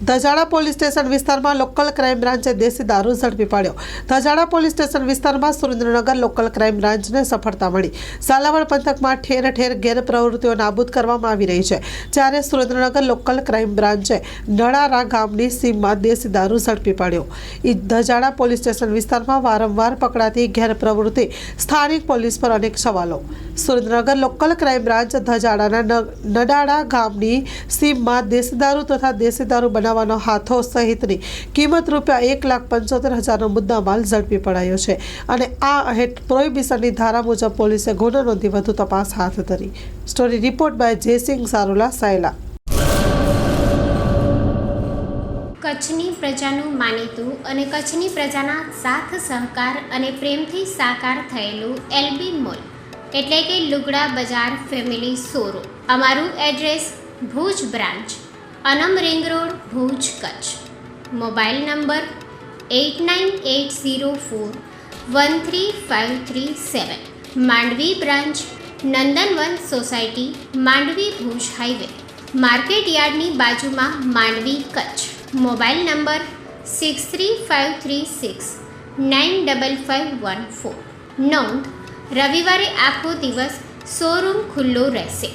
ધજાડા police station વિસ્તારમાં local crime બ્રાન્ચે દેશી દારૂ ઝડપી પાડ્યો। ધજાડા પોલીસ સ્ટેશન વિસ્તારમાં સુરેન્દ્રનગર લોકલ ક્રાઇમ બ્રાન્ચને સફળતા મળી। ઝાલાવાડ પંથકમાં ઠેર ઠેર ગેરપ્રવૃત્તિઓ નાબૂદ કરવામાં આવી રહી છે, જ્યારે સુરેન્દ્રનગર લોકલ ક્રાઇમ બ્રાન્ચે નડારા ગામની સીમમાં દેશી દારૂ ઝડપી પાડ્યો। ધજાડા પોલીસ સ્ટેશન વિસ્તારમાં વારંવાર પકડાતી ગેરપ્રવૃત્તિ, સ્થાનિક પોલીસ પર અનેક સવાલો। સુરેન્દ્રનગર લોકલ ક્રાઇમ બ્રાન્ચ ધજાડાના નડારા ગામની સીમમાં દેશી દારૂ તથા દેશી દારૂ બનાવવાનો હાથો સહિતની કિંમત ₹1,75,000નો મુદ્દામાલ ઝડપી પડાયો છે અને આ હેઠ પ્રોહિબિશનની ધારા મુજબ પોલીસે ગુનો નોંધી વધુ તપાસ હાથ ધરી। Story report by Jaysinh Sarola Sayla. કચ્છની પ્રજાનું માનીતું અને કચ્છની પ્રજાના સાથ સહકાર અને પ્રેમથી સાકાર થયેલું એલબી મોલ એટલે કે લુગડા બજાર ફેમિલી શોરૂમ। અમારું address Bhuj branch, Anam ring road, Bhuj, Kutch. Mobile number 8980413537। Mandvi branch, Nandanvan society, Mandvi, Bhuj highway, market યાર્ડની બાજુમાં, માંડવી, કચ્છ। Mobile number 6353695514। નોંધ: રવિવારે આખો દિવસ શોરૂમ ખુલ્લો રહેશે।